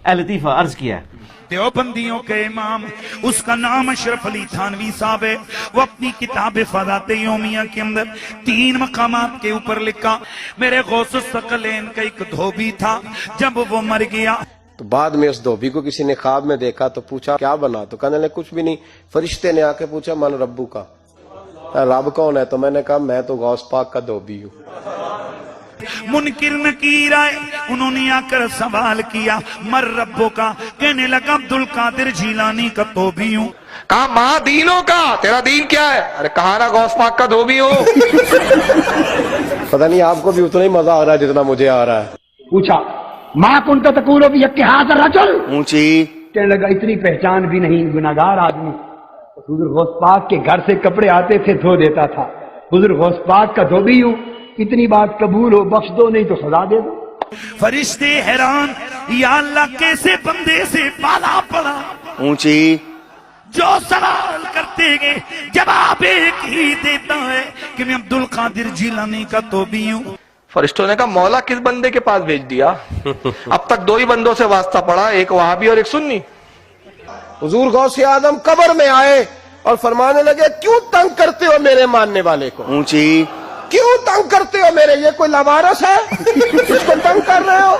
اے لطیفہ عرض کیا ہے دیوبندیوں کے امام، اس کا نام اشرف علی تھانوی صاحب ہے، وہ اپنی کتاب فضائل یومیہ کے اندر 3 مقامات کے اوپر لکھا، میرے غوث الثقلین کا ایک دھوبی تھا، جب وہ مر گیا تو بعد میں اس دھوبی کو کسی نے خواب میں دیکھا تو پوچھا کیا بنا، تو کہنے لگے کچھ بھی نہیں. فرشتے نے آ کے پوچھا من ربو کا، رب کون ہے؟ تو میں نے کہا میں تو غوث پاک کا دھوبی ہوں. منکر نکیر آئے، انہوں نے آ کر سوال کیا مر ربو کا، کہنے لگا عبدالقادر جیلانی کا دھوبی ہوں. کہا ماں دینوں کا، تیرا دین کیا ہے؟ ارے کہا نا غوث پاک کا دھوبی ہو. پتہ نہیں آپ کو بھی اتنا ہی مزہ آ رہا ہے جتنا مجھے آ رہا ہے. پوچھا ماں کن تو تقولو بھی یک ہاتھ رجل، اونچی کہنے لگا اتنی پہچان بھی نہیں، گناہگار آدمی. حضور غوث پاک کے گھر سے کپڑے آتے تھے دھو دیتا تھا. حضور غوث پاک کا دھوبی ہوں، اتنی بات قبول ہو، بخش دو نہیں تو سزا دے دو. فرشتے حیران، یا اللہ کیسے بندے سے پالا پڑا، اونچی جو سوال کرتے گے جواب ایک ہی دیتا ہے کہ میں عبدالقادر جیلانی کا دھوبی ہوں. فرشتوں نے کہا مولا کس بندے کے پاس بھیج دیا؟ اب تک 2 ہی بندوں سے واسطہ پڑا، ایک وہابی اور ایک سنی. حضور غوث اعظم قبر میں آئے اور فرمانے لگے کیوں تنگ کرتے ہو میرے ماننے والے کو، اونچی کیوں تنگ کرتے ہو میرے، یہ کوئی لوارث ہے اس کو تنگ کر رہے ہو؟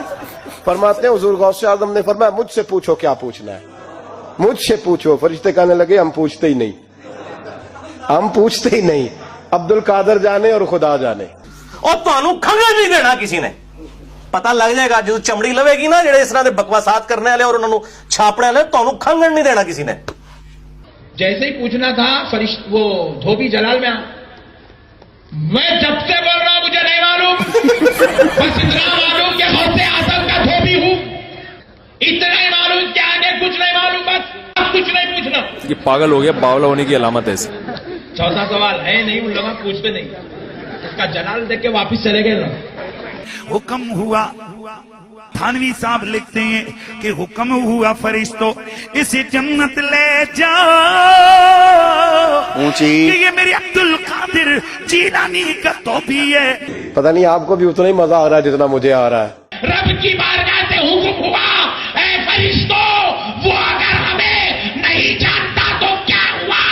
فرماتے ہیں حضور غوث اعظم نے فرمایا مجھ سے پوچھو کیا پوچھنا ہے، مجھ سے پوچھو. فرشتے کہنے لگے ہم پوچھتے ہی نہیں، ہم پوچھتے ہی نہیں، عبدالقادر جانے اور خدا جانے. اور تانوں کھنگن نہیں دینا کسی نے. پتہ لگ جائے گا جو چمڑی لوے گی نا جڑے اس طرح دے بکواسات کرنے والے اور انہوں چھاپنے والے، تانوں کھنگن نہیں دینا کسی نے. جیسے ہی پوچھنا تھا وہ دھوبی جلال میں میں جب سے بول رہا ہوں مجھے نہیں معلوم، بس اتنا معلوم کہ غوث اعظم کا دھوبی ہوں، اتنا ہی معلوم کہ آگے کچھ نہیں معلوم، بس اب کچھ نہیں پوچھنا. یہ پاگل ہو گیا، باولا ہونے کی علامت ہے. چوتھا سوال ہے نہیں، ان لوگ پوچھتے نہیں، اس کا جلال دیکھ کے واپس چلے گئے نا. حکم ہوا، تھانوی صاحب لکھتے ہیں کہ حکم ہوا فرشتوں اسے جنت لے جاؤ اونچی کہ یہ میرے عبدالقادر جیلانی کا دھوبی ہے. پتہ نہیں آپ کو بھی اتنا ہی مزہ آ رہا ہے جتنا مجھے آ رہا ہے. رب کی بارگاہ سے حکم ہوا اے فرشتوں، وہ اگر ہمیں نہیں جانتا تو کیا ہوا،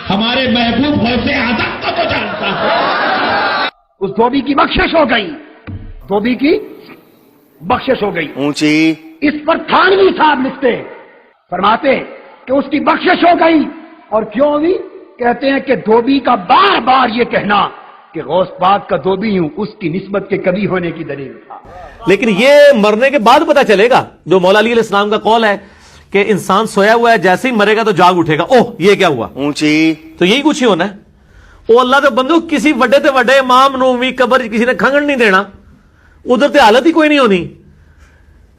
ہمارے محبوب غوث اعظم کو تو جانتا ہے. اس دھوبی کی بخشش ہو گئی، دھوبی کی بخشش ہو گئی. اونچی اس پر تھانوی صاحب لکھتے فرماتے کہ اس کی بخشش ہو گئی. اور کیوں ہوئی؟ کہتے ہیں کہ دھوبی کا بار بار یہ کہنا کہ غوث پاک کا دھوبی ہوں اس کی نسبت کے کبھی ہونے کی دلیل تھا. لیکن یہ مرنے کے بعد پتہ چلے گا، جو مولا علی علیہ السلام کا قول ہے کہ انسان سویا ہوا ہے جیسے ہی مرے گا تو جاگ اٹھے گا، اوہ یہ کیا ہوا. اونچی تو یہی کچھ ہی ہونا ہے. وہ اللہ دے بندو کسی وڈے تے وڈے امام نو بھی قبر کسی نے کھنگن نہیں دینا، ادھر تے حالت ہی کوئی نہیں ہونی.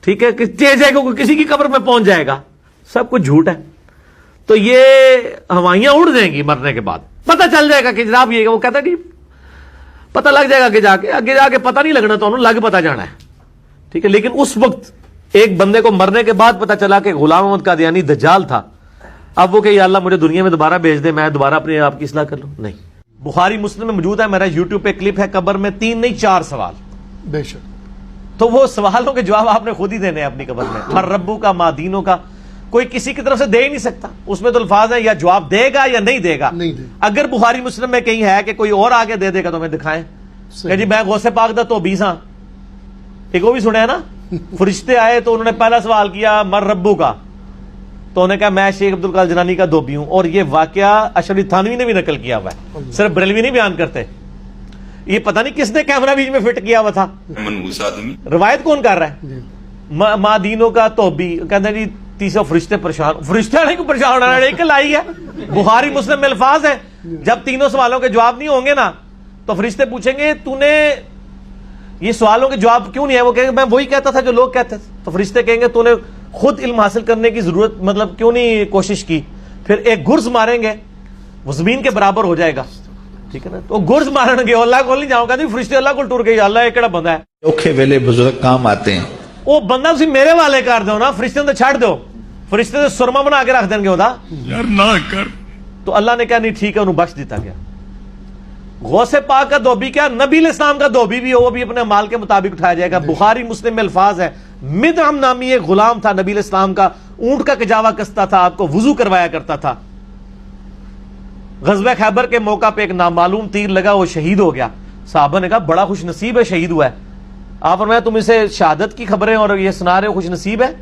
ٹھیک ہے کہ جائے گا کسی کی قبر میں پہنچ جائے گا، سب کچھ جھوٹ ہے. تو یہ ہوائیاں اڑ جائیں گی مرنے کے بعد، پتہ چل جائے گا کہ جناب یہ، وہ کہتا ہے کہ پتہ لگ جائے گا کہ آگے جا کے پتہ نہیں لگنا، تو انہوں لگ پتہ جانا ہے. ٹھیک ہے، لیکن اس وقت ایک بندے کو مرنے کے بعد پتہ چلا کہ غلام احمد قادیانی دجال تھا، اب وہ کہ یا اللہ مجھے دنیا میں دوبارہ بھیج دے، میں دوبارہ اپنے آپ کی اصلاح کر لوں. نہیں. بخاری مسلم میں موجود ہے، میرا یوٹیوب پہ کلپ ہے، قبر میں 3 نہیں 4 سوال. بے شک. تو وہ سوالوں کے جواب آپ نے خود ہی دینے ہیں اپنی قبر میں. مر ربو کا، ماں دینوں کا، کوئی کسی کی طرف سے دے ہی نہیں سکتا. اس میں تو الفاظ ہے یا جواب دے گا یا نہیں دے گا. اگر بخاری مسلم میں کہیں ہے کہ کوئی اور آگے دے دے گا تو ہمیں دکھائیں کہ جی میں غوث پاک دا تو 20 ہاں. ایک وہ بھی سنے ہیں نا، فرشتے آئے تو انہوں نے پہلا سوال کیا مر ربو کا، تو انہوں نے کہا میں شیخ عبدالقادر جیلانی کا دھوبی ہوں. اور یہ واقعہ اشرف علی تھانوی نے بھی نقل کیا ہوا ہے، صرف بریلوی نہیں بیان کرتے. یہ پتہ نہیں کس نے کیمرہ بیچ میں فٹ کیا ہوا تھا. روایت کون کر رہا ہے؟ ماں دینوں کا دھوبی. کہتے ہیں جی 300 فرشتے پریشان، فرشتے نہیں کو پریشان ہونا ایک لائی ہے. بخاری مسلم میں الفاظ ہے جب تینوں سوالوں کے جواب نہیں ہوں گے نا تو فرشتے پوچھیں گے تو نے یہ سوالوں کے جواب کیوں نہیں ہے؟ وہ کہیں گے میں وہی کہتا تھا جو لوگ کہتے تھے. تو فرشتے کہیں گے تو نے خود علم حاصل کرنے کی ضرورت مطلب کیوں نہیں کوشش کی؟ پھر ایک گرز ماریں گے وہ زمین کے برابر ہو جائے گا. ٹھیک ہے نا، تو گرز مارن گے اللہ کو نہیں جاؤں گا. فرشتے اللہ کو ٹور گئی، اللہ یہ کہڑا بندہ ہے. اوکھے ویلے بزرگ کام آتے ہیں. وہ بندہ تسی میرے والے کر دو نا، فرشتے تو چھڑ دو. فرشتے تو سرما بنا کے رکھ دیں گے ہوتا یار نہ کر. تو اللہ نے کہا نہیں ٹھیک ہے، انہوں بخش دیتا گیا. غوث پاک کا دھوبی کیا نبی علیہ السلام کا دھوبی بھی ہو، وہ بھی اپنے مال کے مطابق اٹھایا جائے گا. بخاری مسلم میں الفاظ ہے مدعم نامی ایک غلام تھا نبی علیہ السلام کا, اونٹ کا کجاوا کستا تھا, آپ کو وضو کروایا کرتا تھا. غزوہ خیبر کے موقع پہ ایک نامعلوم تیر لگا, وہ شہید ہو گیا. صحابہ نے کہا بڑا خوش نصیب ہے, شہید ہوا ہے. آپ فرمایا تم اسے شہادت کی خبریں اور یہ سنا رہے ہو, خوش نصیب ہے.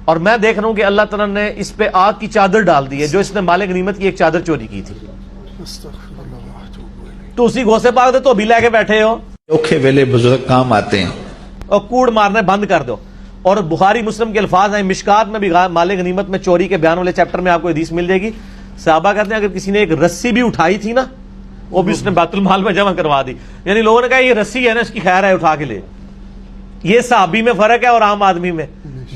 اور میں دیکھ رہا ہوں کہ اللہ تعالیٰ نے اس پہ آگ کی چادر ڈال دی ہے, جو اس نے مال غنیمت کی ایک چادر چوری کی تھی. تو اسی غوث پاک دے تو بھی لے کے بیٹھے ہو, اوکھے ویلے بزرگ کام آتے ہیں. اور کوڑ مارنے بند کر دو. اور بخاری مسلم کے الفاظ ہیں, مشکات میں بھی مال غنیمت میں چوری کے بیان والے چیپٹر میں آپ کو حدیث مل جائے گی. صحابہ کہتے ہیں اگر کسی نے ایک رسی بھی اٹھائی تھی نا, وہ بھی اس نے بیت المال میں جمع کروا دی. یعنی لوگوں نے کہا یہ رسی ہے نا, اس کی خیر ہے, اٹھا کے لے. یہ صحابی میں فرق ہے اور عام آدمی میں.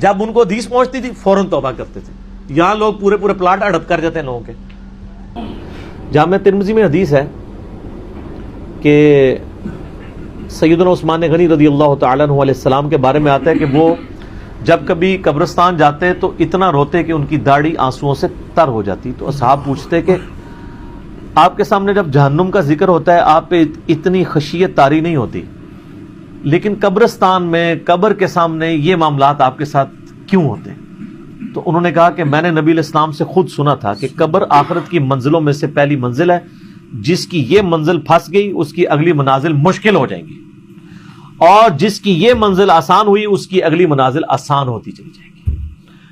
جب ان کو حدیث پہنچتی تھی فوراً توبہ کرتے تھے. یہاں لوگ پورے پورے پلاٹ اڑپ کر جاتے ہیں لوگوں کے. جامع ترمذی میں حدیث ہے کہ سیدنا عثمان غنی رضی اللہ تعالیٰ عنہ علیہ السلام کے بارے میں آتا ہے کہ وہ جب کبھی قبرستان جاتے تو اتنا روتے کہ ان کی داڑھی آنسوؤں سے تر ہو جاتی. تو اصحاب پوچھتے کہ آپ کے سامنے جب جہنم کا ذکر ہوتا ہے آپ پہ اتنی خشیت طاری نہیں ہوتی, لیکن قبرستان میں قبر کے سامنے یہ معاملات آپ کے ساتھ کیوں ہوتے ہیں؟ تو انہوں نے کہا کہ میں نے نبی علیہ السلام سے خود سنا تھا کہ قبر آخرت کی منزلوں میں سے پہلی منزل ہے, جس کی یہ منزل پھنس گئی اس کی اگلی منازل مشکل ہو جائیں گی, اور جس کی یہ منزل آسان ہوئی اس کی اگلی منازل آسان ہوتی چلی جائے گی.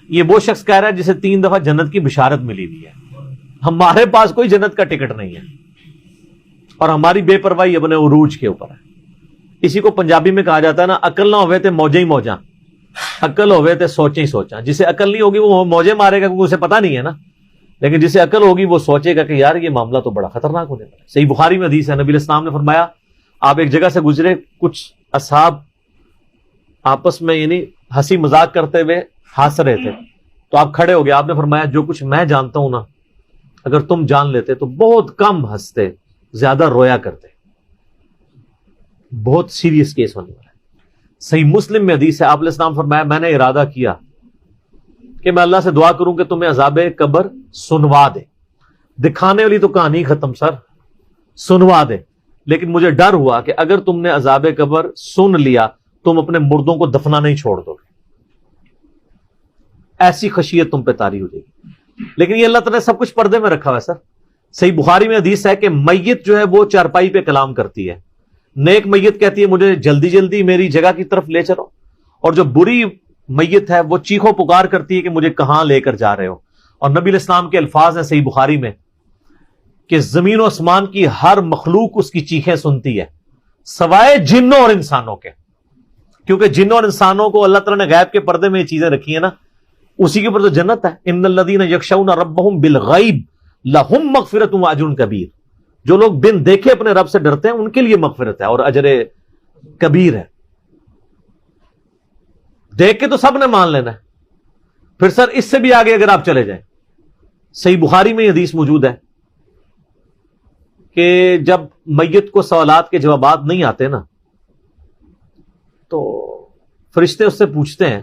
یہ وہ شخص کہہ رہا ہے جسے 3 دفعہ جنت کی بشارت ملی ہوئی ہے. ہمارے پاس کوئی جنت کا ٹکٹ نہیں ہے, اور ہماری بے پرواہی اپنے عروج کے اوپر ہے. اسی کو پنجابی میں کہا جاتا ہے نا, عقل نہ ہوئے تے موجیں ہی موجاں, عقل ہوئے تے سوچیں ہی سوچاں. جسے عقل نہیں ہوگی وہ موجیں مارے گا کیونکہ اسے پتہ نہیں ہے نا, لیکن جسے عقل ہوگی وہ سوچے گا کہ یار یہ معاملہ تو بڑا خطرناک ہونے والا ہے. صحیح بخاری میں حدیث ہے, نبی علیہ السلام نے فرمایا آپ ایک جگہ سے گزرے, کچھ اصحاب آپس میں یعنی ہنسی مذاق کرتے ہوئے ہنس رہے تھے, تو آپ کھڑے ہو گئے. آپ نے فرمایا جو کچھ میں جانتا ہوں نا, اگر تم جان لیتے تو بہت کم ہنستے, زیادہ رویا کرتے. بہت سیریس کیس ہونے والا ہے. صحیح مسلم میں حدیث ہے, آپ علیہ السلام فرمایا میں نے ارادہ کیا کہ میں اللہ سے دعا کروں کہ تمہیں عذاب قبر سنوا دے. دکھانے والی تو کہانی ختم سر, سنوا دے. لیکن مجھے ڈر ہوا کہ اگر تم نے عذاب قبر سن لیا تم اپنے مردوں کو دفنا نہیں چھوڑ دو گے, ایسی خشیت تم پہ طاری ہو جائے گی. لیکن یہ اللہ تعالیٰ نے سب کچھ پردے میں رکھا ہوا ہے سر. صحیح بخاری میں حدیث ہے کہ میت جو ہے وہ چارپائی پہ کلام کرتی ہے. نیک میت کہتی ہے مجھے جلدی جلدی میری جگہ کی طرف لے چلو, اور جو بری میت ہے وہ چیخو پکار کرتی ہے کہ مجھے کہاں لے کر جا رہے ہو. اور نبی علیہ السلام کے الفاظ ہیں صحیح بخاری میں کہ زمین و آسمان کی ہر مخلوق اس کی چیخیں سنتی ہے سوائے جنوں اور انسانوں کے, کیونکہ جنوں اور انسانوں کو اللہ تعالیٰ نے غیب کے پردے میں یہ چیزیں رکھی ہیں نا, اسی کے اوپر تو جنت ہے. ان الذین یخشون ربهم بالغیب لہم مغفرۃ و اجر کبیر. جو لوگ بن دیکھے اپنے رب سے ڈرتے ہیں ان کے لیے مغفرت ہے اور اجر کبیر ہے. دیکھ کے تو سب نے مان لینا ہے. پھر سر اس سے بھی آگے اگر آپ چلے جائیں, صحیح بخاری میں یہ حدیث موجود ہے کہ جب میت کو سوالات کے جوابات نہیں آتے نا تو فرشتے اس سے پوچھتے ہیں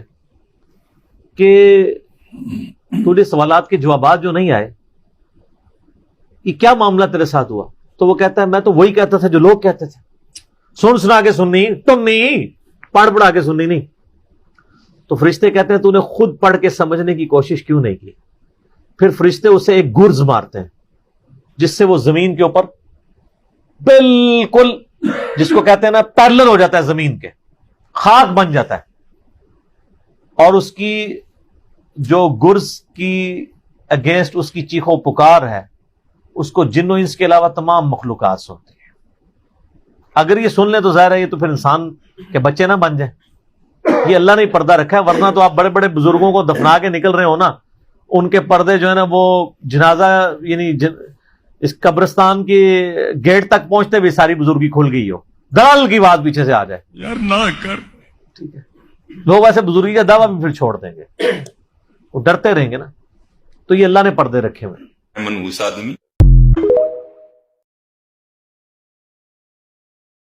کہ تجھے سوالات کے جوابات جو نہیں آئے یہ کیا معاملہ تیرے ساتھ ہوا؟ تو وہ کہتا ہے میں تو وہی کہتا تھا جو لوگ کہتے تھے, سنا کے سننی ٹننی, پڑھ پڑھا کے سننی نہیں. تو فرشتے کہتے ہیں تو نے خود پڑھ کے سمجھنے کی کوشش کیوں نہیں کی؟ پھر فرشتے اسے ایک گرز مارتے ہیں جس سے وہ زمین کے اوپر بالکل, جس کو کہتے ہیں نا پیرلل ہو جاتا ہے زمین کے, خاک بن جاتا ہے. اور اس کی جو گرز کی اگینسٹ اس کی چیخو پکار ہے اس کو جن و انس کے علاوہ تمام مخلوقات سنتی ہیں. اگر یہ سن لیں تو ظاہر ہے یہ تو پھر انسان کے بچے نہ بن جائیں. یہ اللہ نے پردہ رکھا ہے, ورنہ تو آپ بڑے بڑے بزرگوں کو دفنا کے نکل رہے ہو نا, ان کے پردے جو ہے نا وہ جنازہ یعنی اس قبرستان کے گیٹ تک پہنچتے بھی ساری بزرگی کھل گئی ہو, دلال کی بات پیچھے سے آ جائے یار نہ کر. ٹھیک ہے, لوگ ایسے بزرگی کا دعویٰ بھی پھر چھوڑ دیں گے, وہ ڈرتے رہیں گے نا. تو یہ اللہ نے پردے رکھے ہوئے. منحوس آدمی